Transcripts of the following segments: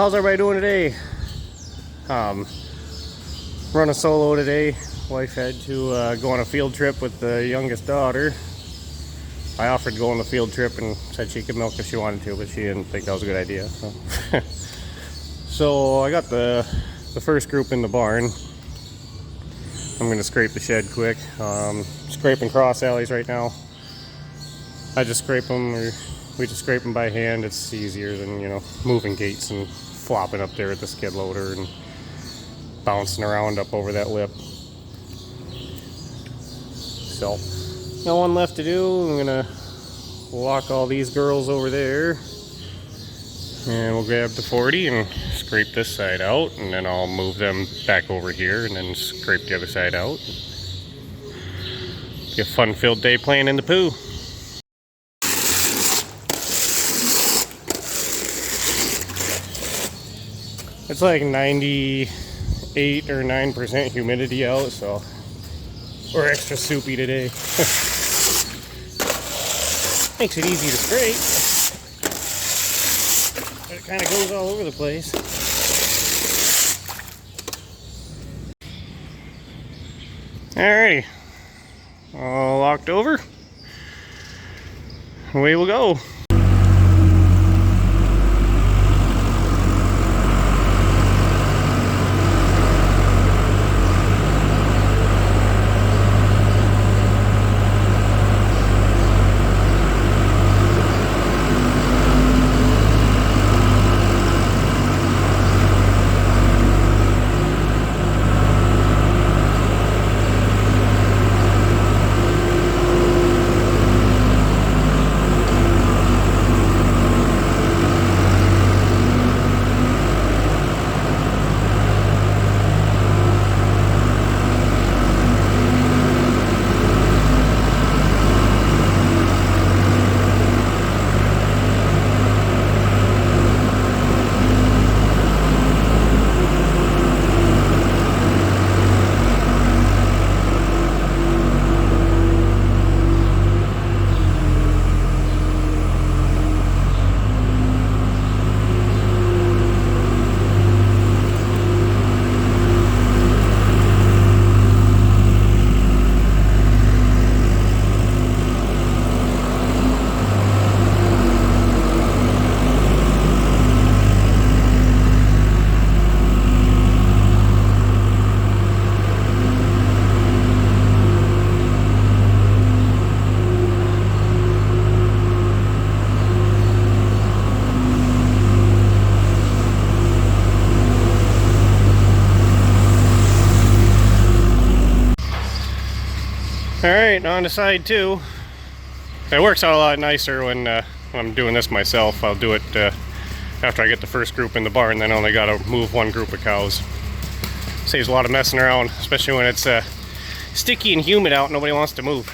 how's everybody doing today? Running solo today. Wife had to go on a field trip with the youngest daughter. I offered to go on the field trip and said she could milk if she wanted to, but she didn't think that was a good idea. So I got the first group in the barn. I'm going to scrape the shed quick. Scraping cross alleys right now. I just scrape them, or we just scrape them by hand. It's easier than, you know, moving gates and flopping up there with the skid loader and bouncing around up over that lip. So, no one left to do. I'm gonna lock all these girls over there, and we'll grab the 40 and scrape this side out, and then I'll move them back over here and then scrape the other side out. Be a fun-filled day playing in the poo. It's like 98 or 9% humidity out, so we're extra soupy today. Makes it easy to scrape, but it kind of goes all over the place. Alrighty, all locked over. Away we'll go. Alright, on to side 2. It works out a lot nicer when I'm doing this myself. I'll do it after I get the first group in the barn, then I only gotta move one group of cows. Saves a lot of messing around, especially when it's sticky and humid out and nobody wants to move.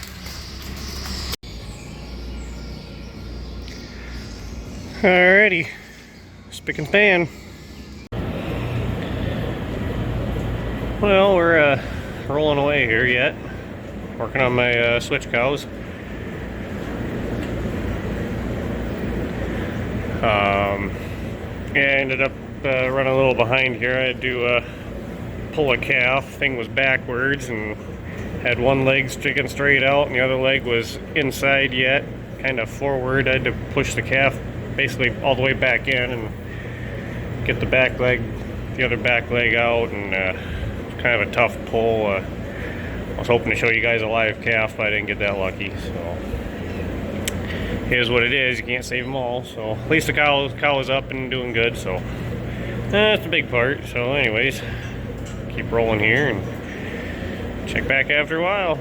Alrighty, spick and span. Well, we're rolling away here yet. Working on my switch cows. Yeah, I ended up running a little behind here. I had to pull a calf. Thing was backwards and had one leg sticking straight out and the other leg was inside yet, kind of forward. I had to push the calf basically all the way back in and get the back leg, the other back leg out, and it's kind of a tough pull. I was hoping to show you guys a live calf, but I didn't get that lucky, so here's what it is. You can't save them all, so at least the cow is up and doing good, so that's the big part. So anyways, keep rolling here and check back after a while.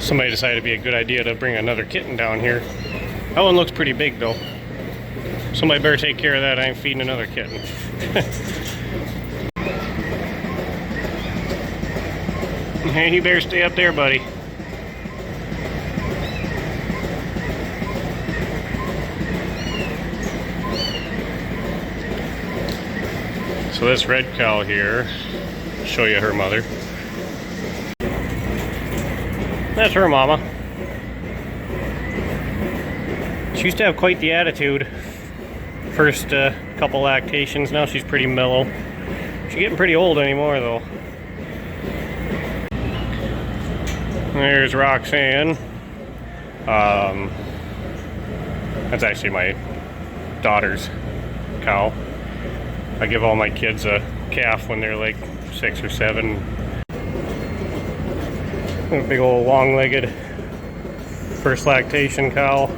Somebody decided it'd be a good idea to bring another kitten down here. That one looks pretty big though. Somebody better take care of that. I ain't feeding another kitten. Hey, you better stay up there, buddy. So this red cow here, I'll show you her mother. That's her mama. She used to have quite the attitude. First couple lactations, now she's pretty mellow. She's getting pretty old anymore though. There's Roxanne. That's actually my daughter's cow. I give all my kids a calf when they're like 6 or 7. A big old long-legged first lactation cow.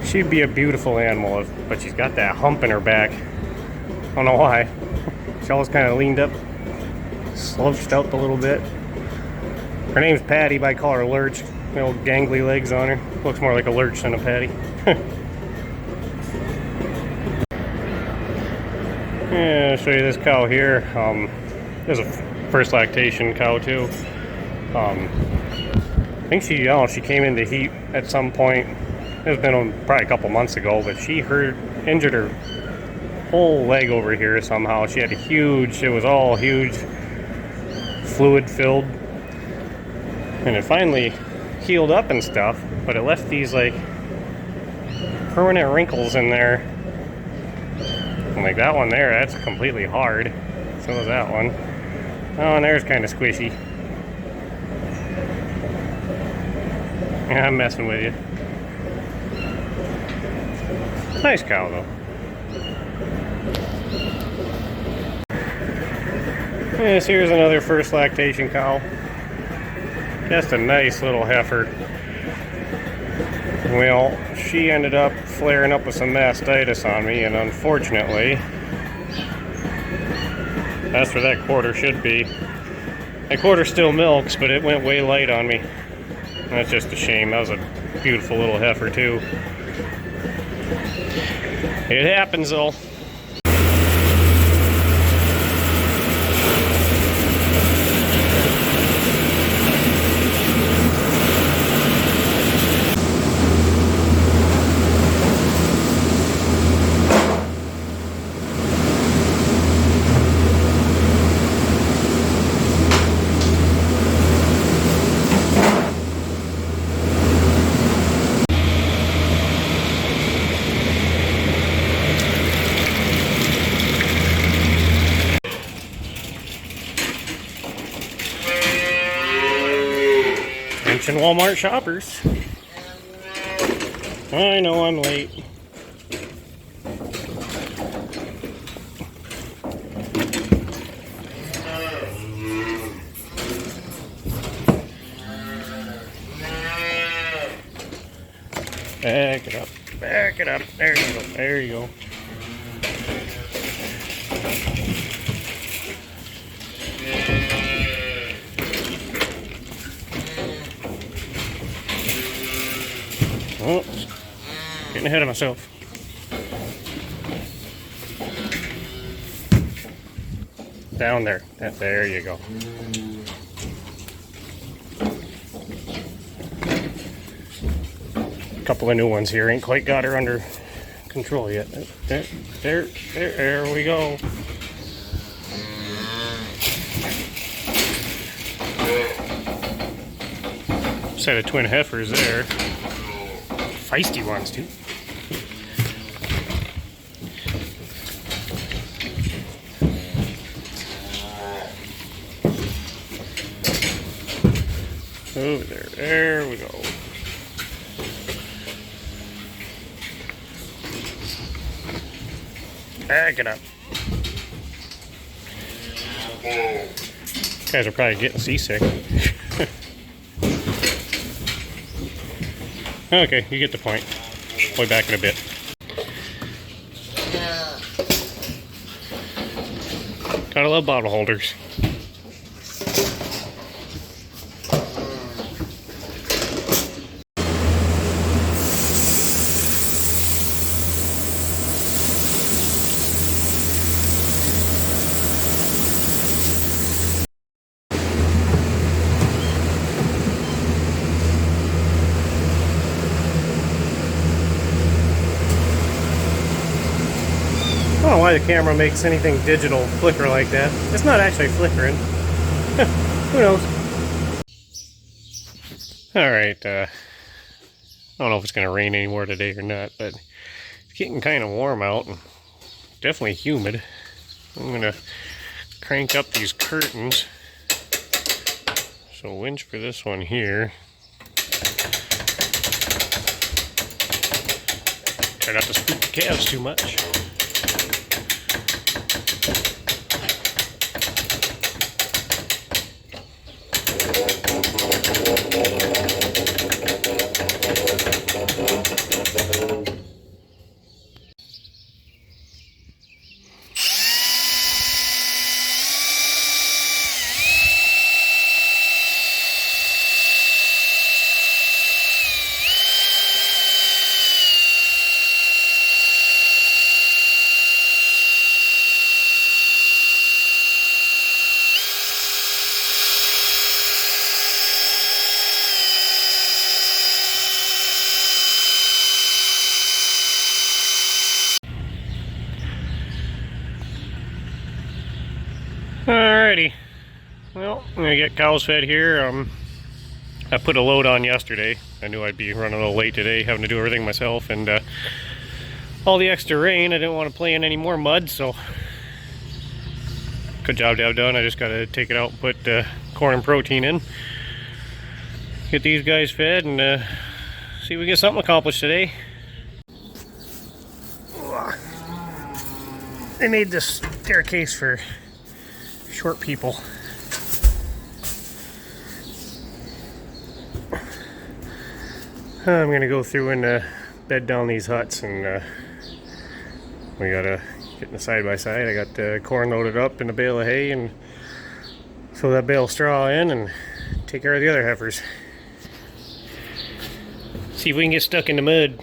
She'd be a beautiful animal, but she's got that hump in her back. I don't know why. She always kind of leaned up, slouched out a little bit. Her name's Patty, but I call her Lurch. The old gangly legs on her. Looks more like a lurch than a patty. Yeah, I'll show you this cow here. There's a first lactation cow too. I think she came into heat at some point. It's been probably a couple months ago, but she injured her whole leg over here somehow. She had it was all huge, fluid filled. And it finally healed up and stuff, but it left these like permanent wrinkles in there. And like that one there, that's completely hard. So is that one. Oh, and there's kind of squishy. Yeah, I'm messing with you. Nice cow though. Yes, here's another first lactation cow. Just a nice little heifer. Well, she ended up flaring up with some mastitis on me, and unfortunately, that's where that quarter should be. That quarter still milks, but it went way light on me. That's just a shame. That was a beautiful little heifer too. It happens though. Attention Walmart shoppers. I know I'm late. Back it up. Back it up. There you go. There you go. Oh, getting ahead of myself. Down there. There you go. A couple of new ones here. Ain't quite got her under control yet. There we go. Set of twin heifers there. Feisty ones too. Over there. There we go. Back it up. You guys are probably getting seasick. Okay, you get the point. We'll be back in a bit. Gotta love bottle holders. why the camera makes anything digital flicker like that. It's not actually flickering. Who knows? Alright, I don't know if it's going to rain anymore today or not, but it's getting kind of warm out and definitely humid. I'm going to crank up these curtains. So winch for this one here. Try not to spook the calves too much. Alrighty, well, I'm gonna get cows fed here. I put a load on yesterday. I knew I'd be running a little late today, having to do everything myself, and all the extra rain, I didn't want to play in any more mud, so good job to have done. I just gotta take it out and put corn and protein in. Get these guys fed and see if we get something accomplished today. They made this staircase for short people. I'm gonna go through and bed down these huts, and we gotta get in the side by side. I got the corn loaded up in a bale of hay and throw that bale of straw in and take care of the other heifers. See if we can get stuck in the mud.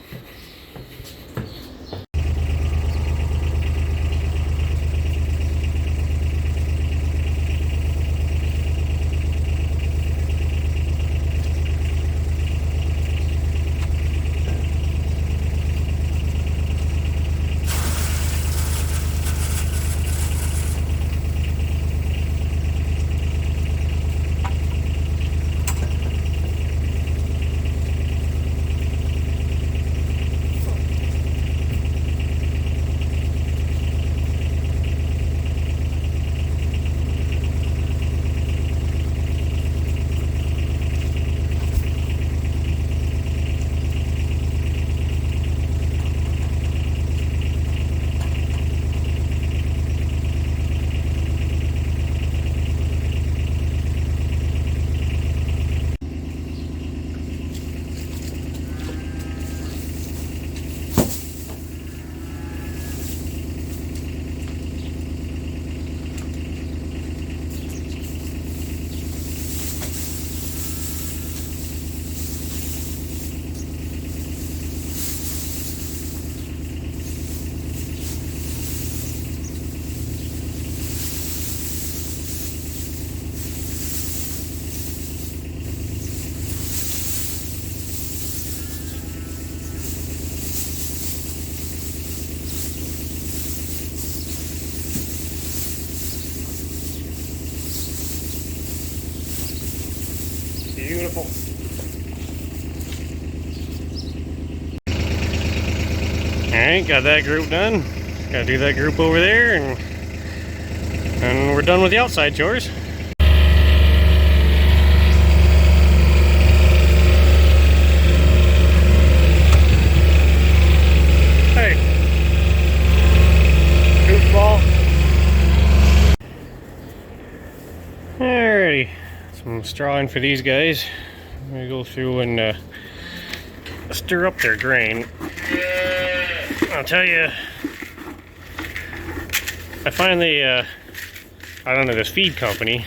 Beautiful. Alright, got that group done. Gotta do that group over there, and we're done with the outside chores. Hey, goofball. Alrighty. Some straw in for these guys. I'm gonna go through and stir up their grain. I'll tell you, I finally got onto this feed company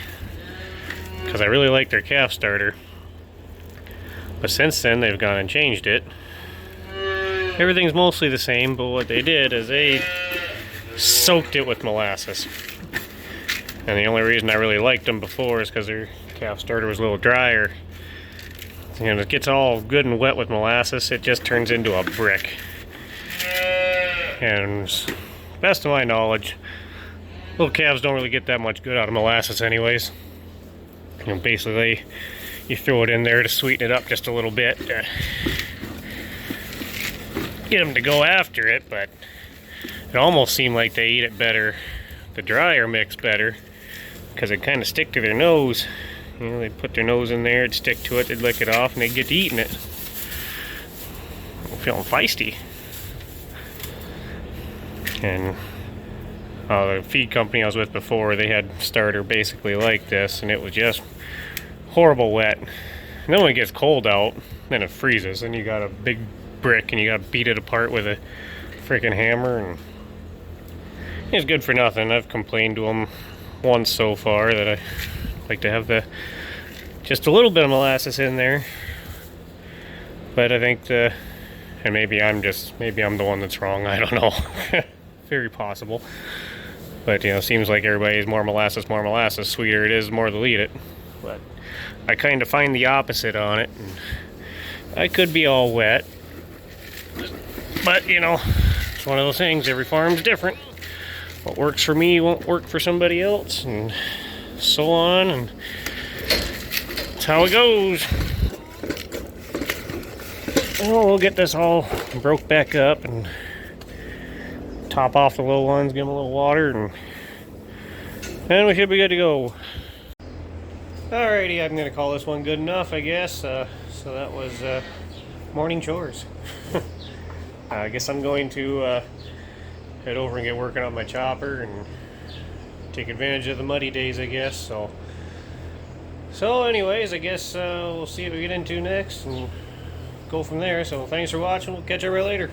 because I really like their calf starter. But since then, they've gone and changed it. Everything's mostly the same, but what they did is they soaked it with molasses. And the only reason I really liked them before is because their calf starter was a little drier. And it gets all good and wet with molasses, it just turns into a brick. And best of my knowledge, little calves don't really get that much good out of molasses anyways. You know, basically, you throw it in there to sweeten it up just a little bit to get them to go after it, but it almost seemed like they eat it better, the drier mix better, because it kind of stick to their nose. You know, they'd put their nose in there, it'd stick to it, they'd lick it off, and they'd get to eating it. I'm feeling feisty. And the feed company I was with before, they had starter basically like this, and it was just horrible wet. And then when it gets cold out, then it freezes, and you got a big brick, and you got to beat it apart with a freaking hammer, and it's good for nothing. I've complained to them once so far that I like to have just a little bit of molasses in there, but I think and maybe I'm the one that's wrong. I don't know. Very possible. But you know, seems like everybody is more molasses, sweeter it is, the more they'll eat it. But I kind of find the opposite on it. And I could be all wet, but you know, it's one of those things. Every farm's different. What works for me won't work for somebody else, and so on. And that's how it goes. Well, we'll get this all broke back up and top off the little ones, give them a little water, and we should be good to go. Alrighty, I'm going to call this one good enough, I guess. So that was morning chores. I guess I'm going to head over and get working on my chopper and take advantage of the muddy days, I guess. So anyways, I guess we'll see what we get into next and go from there. So thanks for watching. We'll catch you right later.